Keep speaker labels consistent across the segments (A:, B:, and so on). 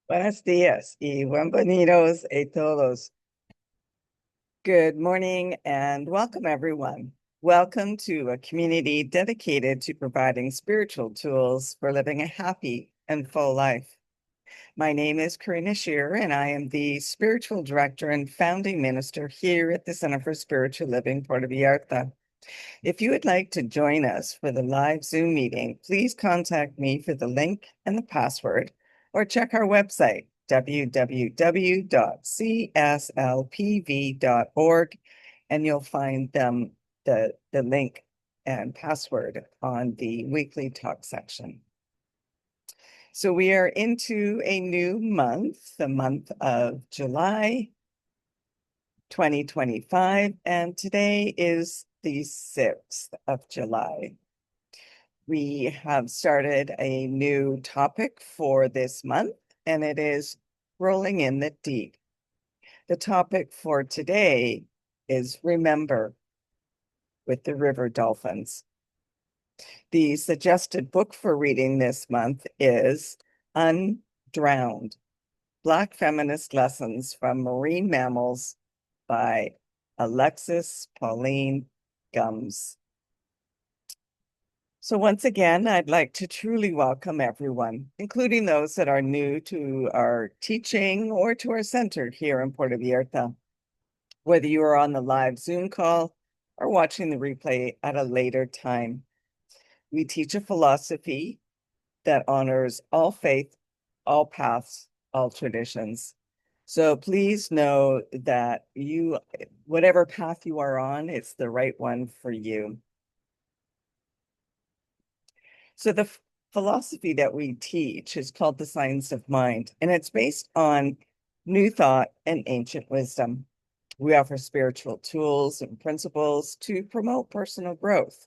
A: Buenos días y bienvenidos a todos. Good morning and welcome, everyone. Welcome to a community dedicated to providing spiritual tools for living a happy and full life. My name is Karina Shearer, and I am the spiritual director and founding minister here at the Center for Spiritual Living Puerto Vallarta. If you would like to join us for the live Zoom meeting, please contact me for the link and the password, or check our website, www.cslpv.org, and you'll find the link and password on the weekly talk section. So we are into a new month, the month of July 2025, and today is the 6th of July. We have started a new topic for this month, and it is rolling in the deep. The topic for today is Remember with the River Dolphins. The suggested book for reading this month is Undrowned: Black Feminist Lessons from Marine Mammals by Alexis Pauline Gumbs. So once again, I'd like to truly welcome everyone, including those that are new to our teaching or to our center here in Puerto Vallarta. Whether you are on the live Zoom call or watching the replay at a later time, we teach a philosophy that honors all faith, all paths, all traditions. So please know that whatever path you are on, it's the right one for you. So the philosophy that we teach is called the science of mind, and it's based on new thought and ancient wisdom. We offer spiritual tools and principles to promote personal growth,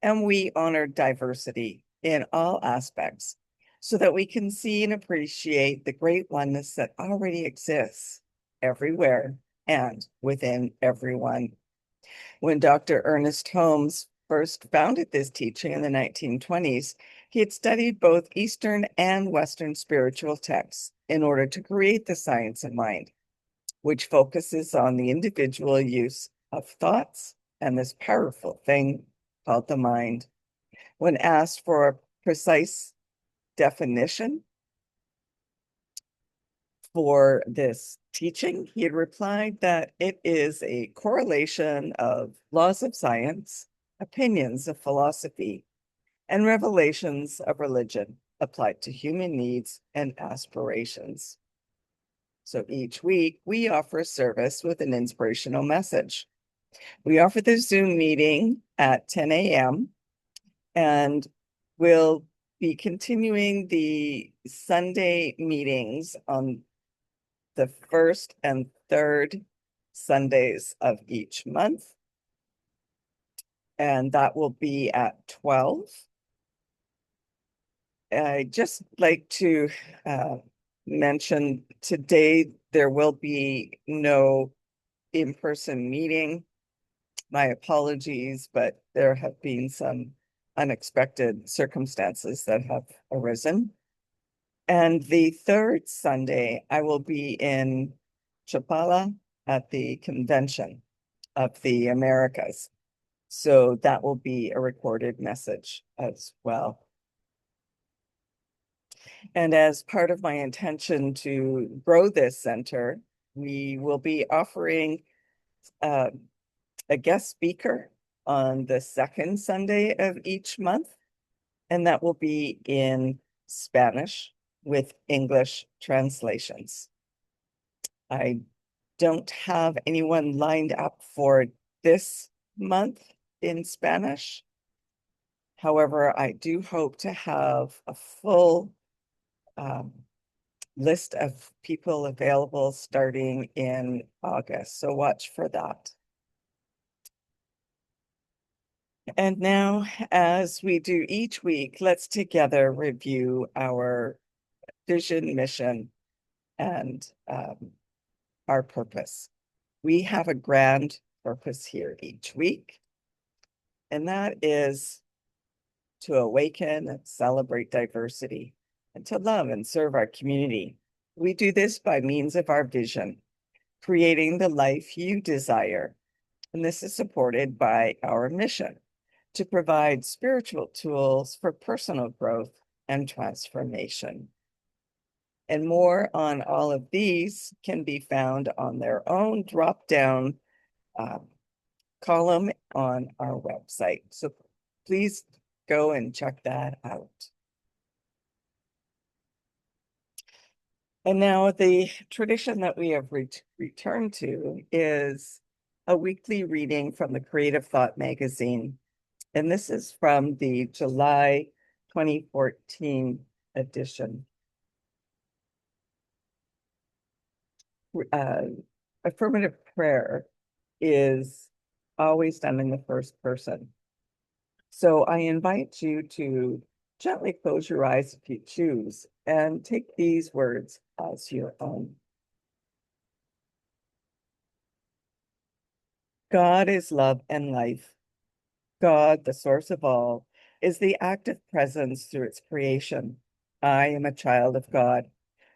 A: and we honor diversity in all aspects so that we can see and appreciate the great oneness that already exists everywhere and within everyone. When Dr. Ernest Holmes first founded this teaching in the 1920s, he had studied both Eastern and Western spiritual texts in order to create the science of mind, which focuses on the individual use of thoughts and this powerful thing called the mind. When asked for a precise definition for this teaching, he had replied that it is a correlation of laws of science, opinions of philosophy, and revelations of religion applied to human needs and aspirations. So each week, we offer a service with an inspirational message. We offer the Zoom meeting at 10 a.m. and we'll be continuing the Sunday meetings on the first and third Sundays of each month. And that will be at 12. I'd just like to mention today there will be no in-person meeting. My apologies, but there have been some unexpected circumstances that have arisen. And the third Sunday, I will be in Chapala at the Convention of the Americas. So that will be a recorded message as well. And as part of my intention to grow this center, we will be offering a guest speaker on the second Sunday of each month, and that will be in Spanish with English translations. I don't have anyone lined up for this month in Spanish. However, I do hope to have a full list of people available starting in August. So watch for that. And now, as we do each week, let's together review our vision, mission, and our purpose. We have a grand purpose here each week, and that is to awaken and celebrate diversity and to love and serve our community We do this by means of our vision, creating the life you desire. And this is supported by our mission to provide spiritual tools for personal growth and transformation. And more on all of these can be found on their own drop-down column on our website. So please go and check that out. And now the tradition that we have returned to is a weekly reading from the Creative Thought magazine. And this is from the July 2014 edition. Affirmative prayer is always done in the first person. So I invite you to gently close your eyes if you choose and take these words as your own. God is love and life. God, the source of all, is the active presence through its creation. I am a child of God.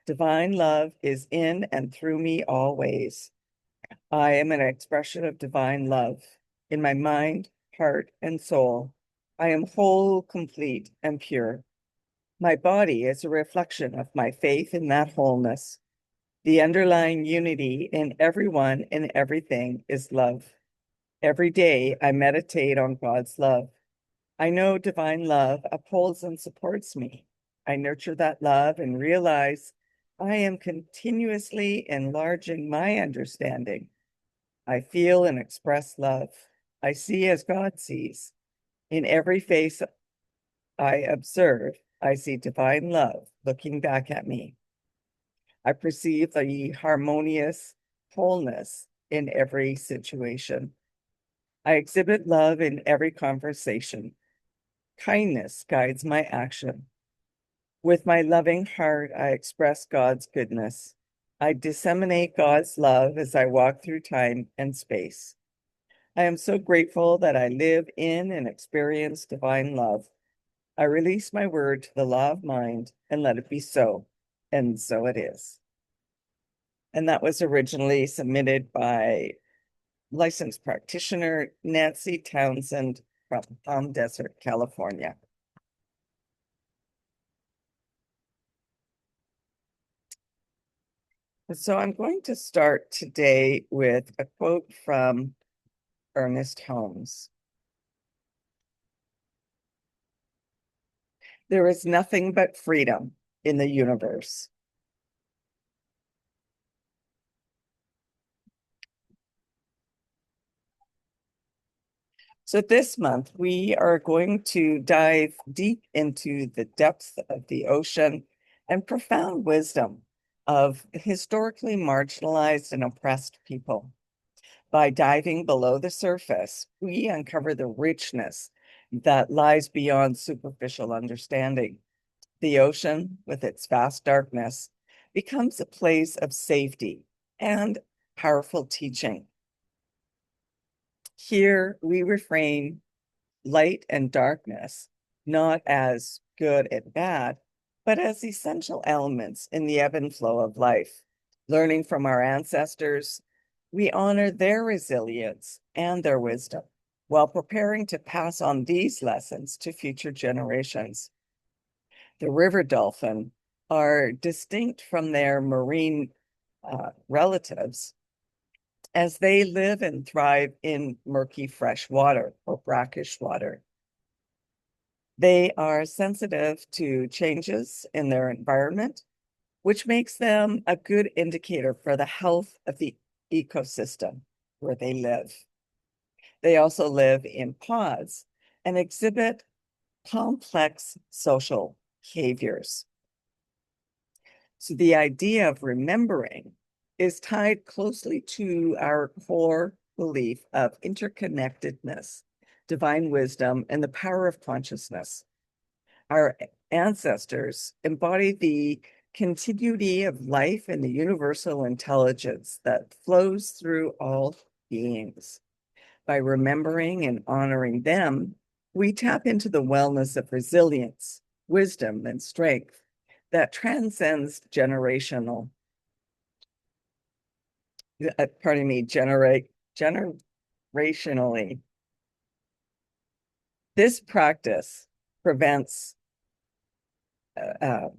A: Divine love is in and through me always. I am an expression of divine love in my mind, heart, and soul. I am whole, complete, and pure. My body is a reflection of my faith in that wholeness. The underlying unity in everyone and everything is love. Every day I meditate on God's love. I know divine love upholds and supports me. I nurture that love and realize I am continuously enlarging my understanding. I feel and express love. I see as God sees. In every face I observe, I see divine love looking back at me. I perceive the harmonious wholeness in every situation. I exhibit love in every conversation. Kindness guides my action. With my loving heart, I express God's goodness. I disseminate God's love as I walk through time and space. I am so grateful that I live in and experience divine love. I release my word to the law of mind and let it be so. And so it is. And that was originally submitted by licensed practitioner Nancy Townsend from Palm Desert, California. So I'm going to start today with a quote from Ernest Holmes. There is nothing but freedom in the universe. So this month, we are going to dive deep into the depths of the ocean and profound wisdom of historically marginalized and oppressed people. By diving below the surface, we uncover the richness that lies beyond superficial understanding. The ocean, with its vast darkness, becomes a place of safety and powerful teaching. Here we reframe light and darkness not as good and bad, but as essential elements in the ebb and flow of life. Learning from our ancestors, we honor their resilience and their wisdom while preparing to pass on these lessons to future generations. The river dolphin are distinct from their marine relatives as they live and thrive in murky fresh water or brackish water. They are sensitive to changes in their environment, which makes them a good indicator for the health of the ecosystem where they live. They also live in pods and exhibit complex social behaviors. So the idea of remembering is tied closely to our core belief of interconnectedness, divine wisdom, and the power of consciousness. Our ancestors embodied the continuity of life and the universal intelligence that flows through all beings. By remembering and honoring them, we tap into the wellness of resilience, wisdom, and strength that transcends generationally. This practice prevents uh,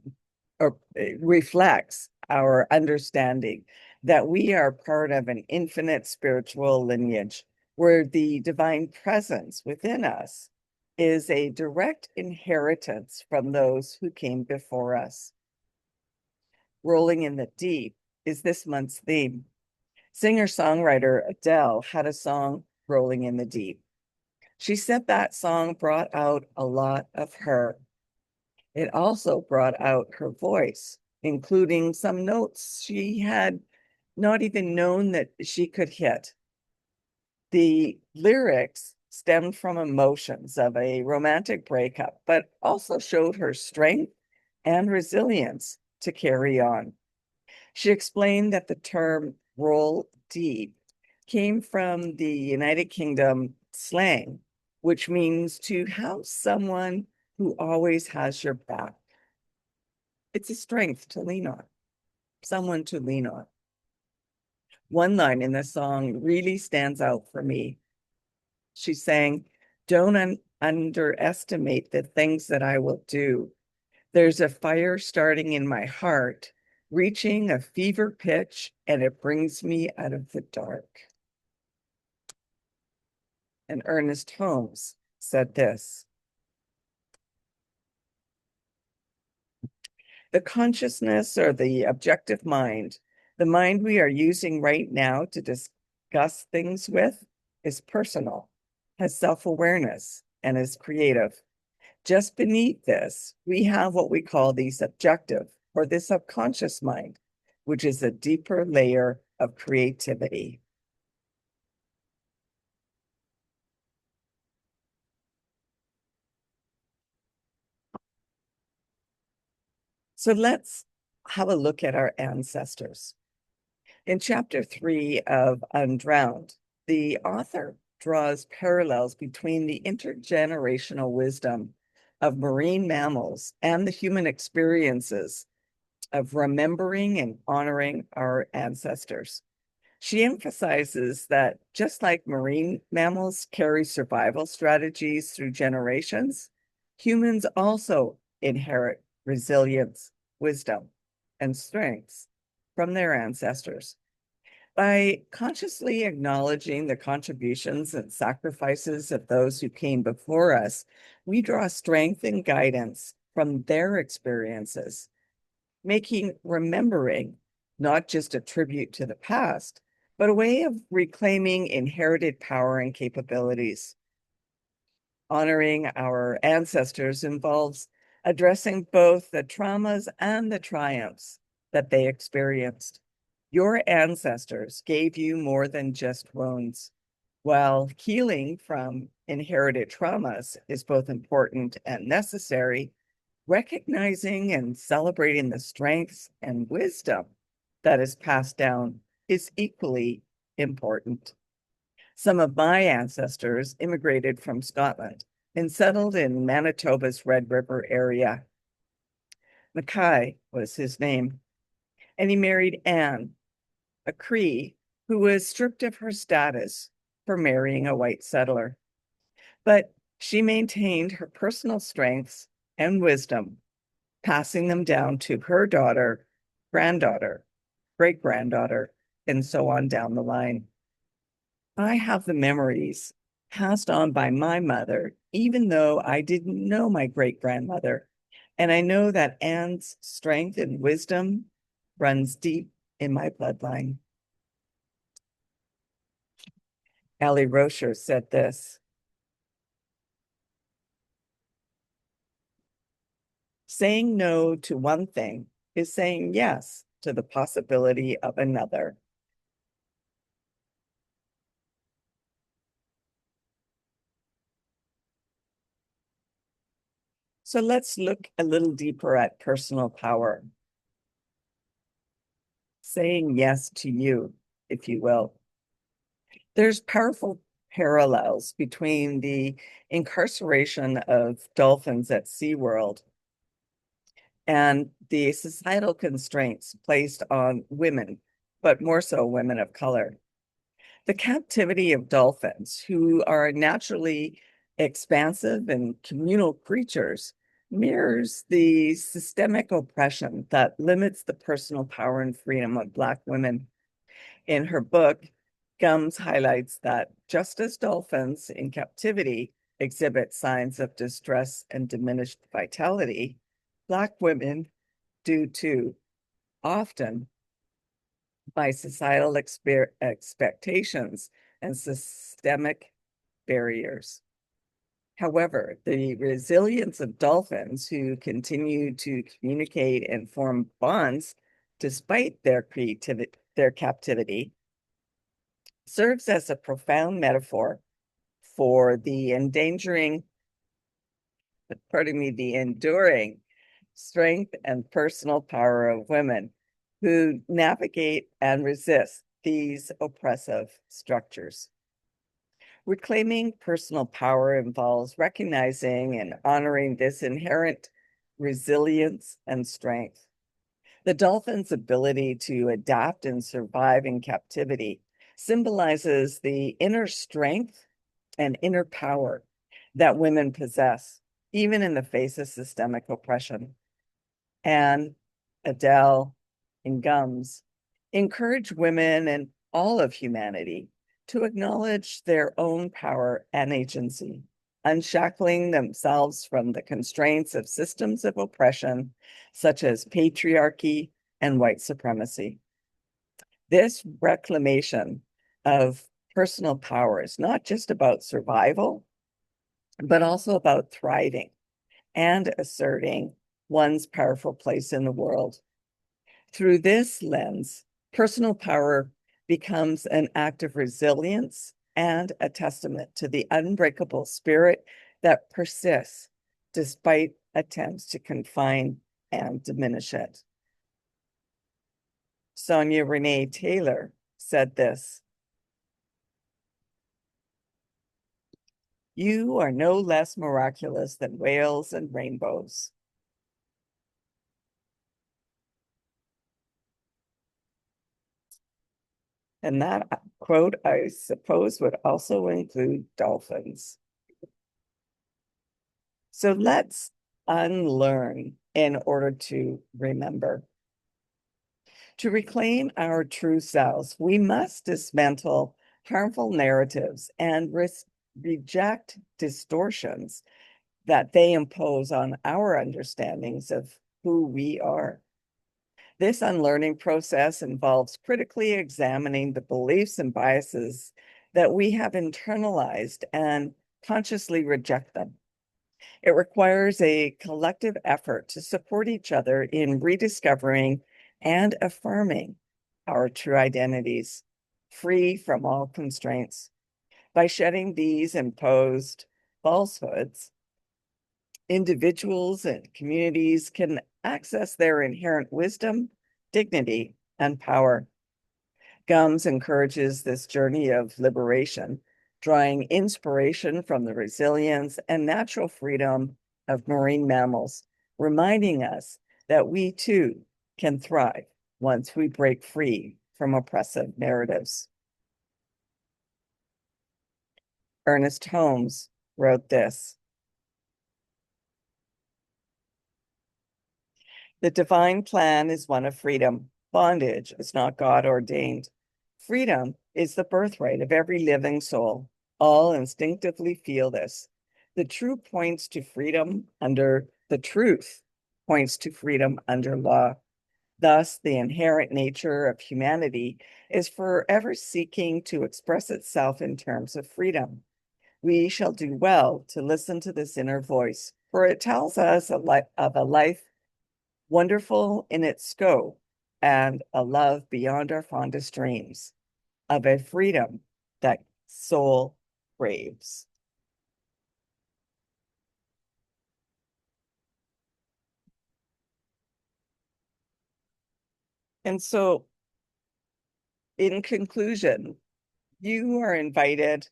A: or reflects our understanding that we are part of an infinite spiritual lineage where the divine presence within us is a direct inheritance from those who came before us. Rolling in the Deep is this month's theme. Singer-songwriter Adele had a song, Rolling in the Deep. She said that song brought out a lot of her. It also brought out her voice, including some notes she had not even known that she could hit. The lyrics stemmed from emotions of a romantic breakup, but also showed her strength and resilience to carry on. She explained that the term roll deep came from the United Kingdom slang, which means to have someone who always has your back. It's a strength to lean on, someone to lean on. One line in the song really stands out for me. She sang, "Don't underestimate the things that I will do. There's a fire starting in my heart, reaching a fever pitch, and it brings me out of the dark." And Ernest Holmes said this: "The consciousness or the objective mind, the mind we are using right now to discuss things with, is personal, has self-awareness, and is creative. Just beneath this, we have what we call the subjective or the subconscious mind, which is a deeper layer of creativity." So let's have a look at our ancestors. In chapter 3 of Undrowned, the author draws parallels between the intergenerational wisdom of marine mammals and the human experiences of remembering and honoring our ancestors. She emphasizes that just like marine mammals carry survival strategies through generations, humans also inherit resilience, wisdom, and strengths from their ancestors. By consciously acknowledging the contributions and sacrifices of those who came before us, we draw strength and guidance from their experiences, making remembering not just a tribute to the past, but a way of reclaiming inherited power and capabilities. Honoring our ancestors involves addressing both the traumas and the triumphs that they experienced. Your ancestors gave you more than just wounds. While healing from inherited traumas is both important and necessary, recognizing and celebrating the strengths and wisdom that is passed down is equally important. Some of my ancestors immigrated from Scotland and settled in Manitoba's Red River area. Mackay was his name, and he married Anne, a Cree who was stripped of her status for marrying a white settler. But she maintained her personal strengths and wisdom, passing them down to her daughter, granddaughter, great granddaughter, and so on down the line. I have the memories passed on by my mother, even though I didn't know my great grandmother. And I know that Anne's strength and wisdom runs deep in my bloodline. Ali Rocher said this: "Saying no to one thing is saying yes to the possibility of another." So let's look a little deeper at personal power. Saying yes to you, if you will. There's powerful parallels between the incarceration of dolphins at SeaWorld and the societal constraints placed on women, but more so women of color. The captivity of dolphins, who are naturally expansive and communal creatures, mirrors the systemic oppression that limits the personal power and freedom of Black women. In her book, Gums highlights that just as dolphins in captivity exhibit signs of distress and diminished vitality, Black women do too, often by societal expectations and systemic barriers. However, the resilience of dolphins who continue to communicate and form bonds despite their captivity serves as a profound metaphor for the the enduring strength and personal power of women who navigate and resist these oppressive structures. Reclaiming personal power involves recognizing and honoring this inherent resilience and strength. The dolphin's ability to adapt and survive in captivity symbolizes the inner strength and inner power that women possess, even in the face of systemic oppression. And Adele and Gums encourage women and all of humanity to acknowledge their own power and agency, unshackling themselves from the constraints of systems of oppression, such as patriarchy and white supremacy. This reclamation of personal power is not just about survival, but also about thriving and asserting one's powerful place in the world. Through this lens, personal power becomes an act of resilience and a testament to the unbreakable spirit that persists despite attempts to confine and diminish it. Sonia Renee Taylor said this: "You are no less miraculous than whales and rainbows." And that quote, I suppose, would also include dolphins. So let's unlearn in order to remember. To reclaim our true selves, we must dismantle harmful narratives and reject distortions that they impose on our understandings of who we are. This unlearning process involves critically examining the beliefs and biases that we have internalized and consciously reject them. It requires a collective effort to support each other in rediscovering and affirming our true identities, free from all constraints. By shedding these imposed falsehoods, individuals and communities can access their inherent wisdom, dignity, and power. Gums encourages this journey of liberation, drawing inspiration from the resilience and natural freedom of marine mammals, reminding us that we too can thrive once we break free from oppressive narratives. Ernest Holmes wrote this: "The divine plan is one of freedom. Bondage is not God ordained. Freedom is the birthright of every living soul. All instinctively feel this. The truth points to freedom under law. Thus, the inherent nature of humanity is forever seeking to express itself in terms of freedom. We shall do well to listen to this inner voice, for it tells us of a life wonderful in its scope and a love beyond our fondest dreams, of a freedom that soul craves." And so, in conclusion, we are invited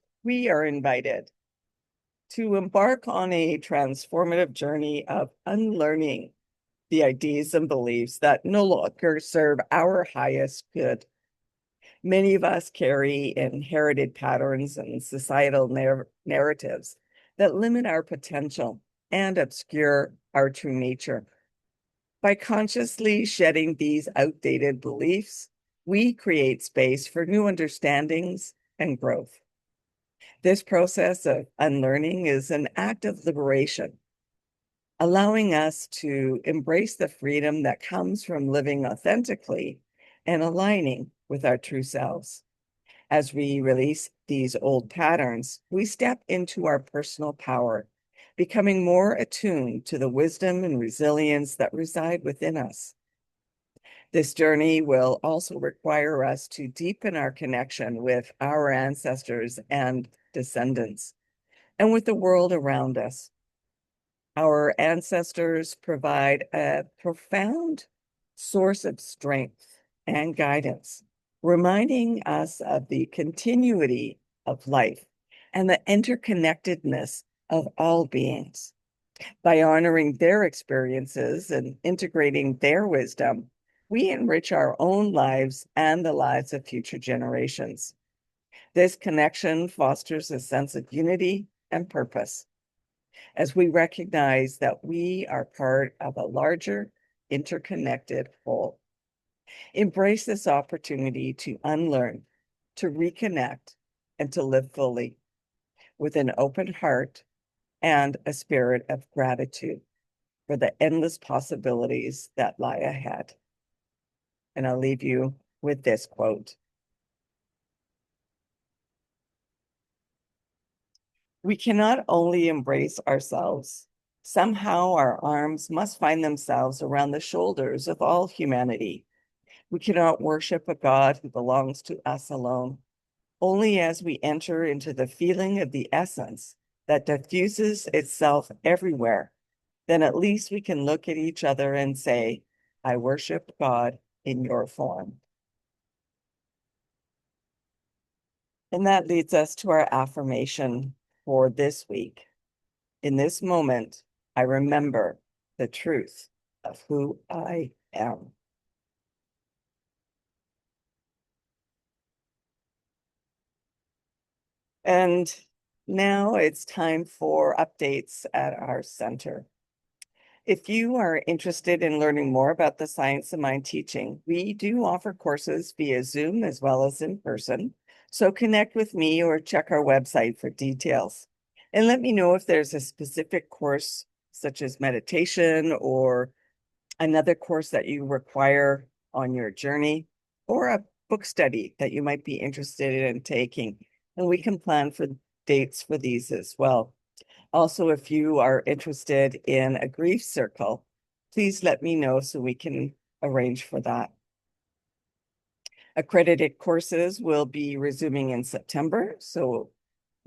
A: to embark on a transformative journey of unlearning the ideas and beliefs that no longer serve our highest good. Many of us carry inherited patterns and societal narratives that limit our potential and obscure our true nature. By consciously shedding these outdated beliefs, we create space for new understandings and growth. This process of unlearning is an act of liberation, allowing us to embrace the freedom that comes from living authentically and aligning with our true selves. As we release these old patterns, we step into our personal power, becoming more attuned to the wisdom and resilience that reside within us. This journey will also require us to deepen our connection with our ancestors and descendants, and with the world around us. Our ancestors provide a profound source of strength and guidance, reminding us of the continuity of life and the interconnectedness of all beings. By honoring their experiences and integrating their wisdom, we enrich our own lives and the lives of future generations. This connection fosters a sense of unity and purpose, as we recognize that we are part of a larger, interconnected whole. Embrace this opportunity to unlearn, to reconnect, and to live fully with an open heart and a spirit of gratitude for the endless possibilities that lie ahead. And I'll leave you with this quote. We cannot only embrace ourselves. Somehow our arms must find themselves around the shoulders of all humanity. We cannot worship a God who belongs to us alone. Only as we enter into the feeling of the essence that diffuses itself everywhere, then at least we can look at each other and say, I worship God in your form. And that leads us to our affirmation for this week. In this moment, I remember the truth of who I am. And now it's time for updates at our center. If you are interested in learning more about the science of mind teaching, we do offer courses via Zoom as well as in person. So connect with me or check our website for details. And let me know if there's a specific course, such as meditation or another course that you require on your journey, or a book study that you might be interested in taking. And we can plan for dates for these as well. Also, if you are interested in a grief circle, please let me know so we can arrange for that. Accredited courses will be resuming in September, so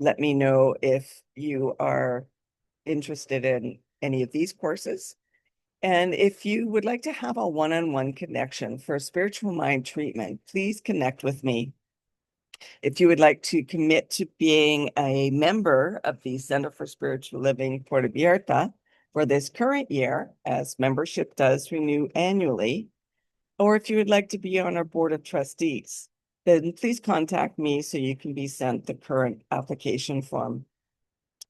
A: let me know if you are interested in any of these courses. And if you would like to have a one-on-one connection for spiritual mind treatment, please connect with me. If you would like to commit to being a member of the Center for Spiritual Living Puerto Vallarta for this current year, as membership does renew annually, or if you would like to be on our board of trustees, then please contact me so you can be sent the current application form.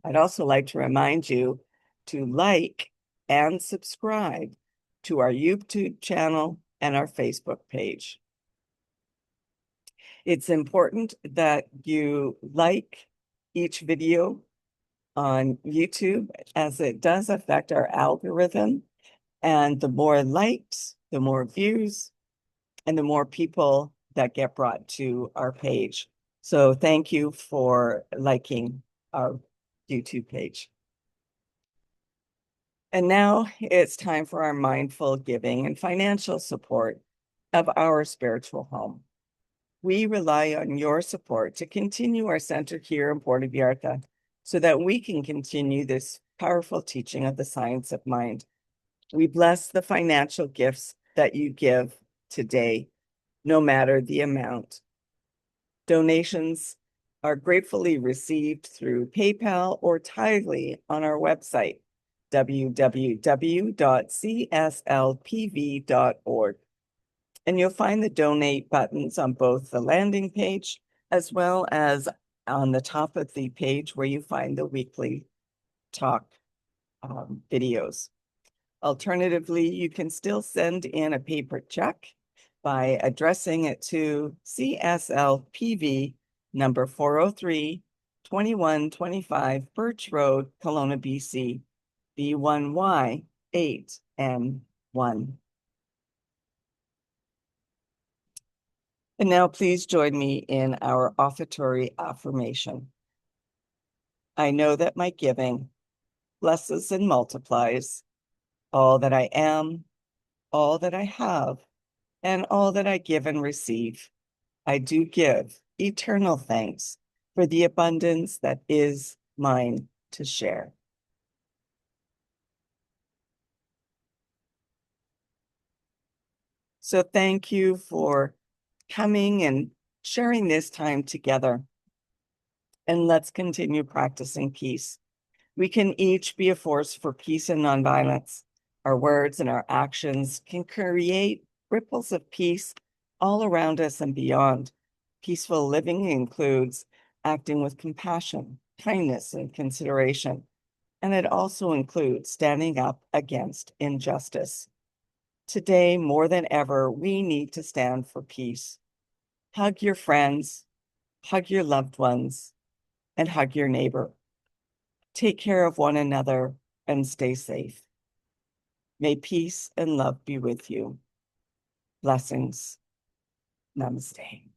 A: I'd also like to remind you to like and subscribe to our YouTube channel and our Facebook page. It's important that you like each video on YouTube, as it does affect our algorithm. And the more likes, the more views, and the more people that get brought to our page. So thank you for liking our YouTube page. And now it's time for our mindful giving and financial support of our spiritual home. We rely on your support to continue our center here in Puerto Vallarta so that we can continue this powerful teaching of the science of mind. We bless the financial gifts that you give today, no matter the amount. Donations are gratefully received through PayPal or Tidely on our website. www.cslpv.org. And you'll find the donate buttons on both the landing page as well as on the top of the page where you find the weekly talk videos. Alternatively, you can still send in a paper check by addressing it to CSLPV number 403 2125 Birch Road, Kelowna, BC, B1Y 8N1. And now please join me in our offertory affirmation. I know that my giving blesses and multiplies all that I am, all that I have, and all that I give and receive. I do give eternal thanks for the abundance that is mine to share. So thank you for coming and sharing this time together. And let's continue practicing peace. We can each be a force for peace and nonviolence. Our words and our actions can create ripples of peace all around us and beyond. Peaceful living includes acting with compassion, kindness, and consideration. And it also includes standing up against injustice. Today, more than ever, we need to stand for peace. Hug your friends, hug your loved ones, and hug your neighbor. Take care of one another and stay safe. May peace and love be with you. Blessings. Namaste.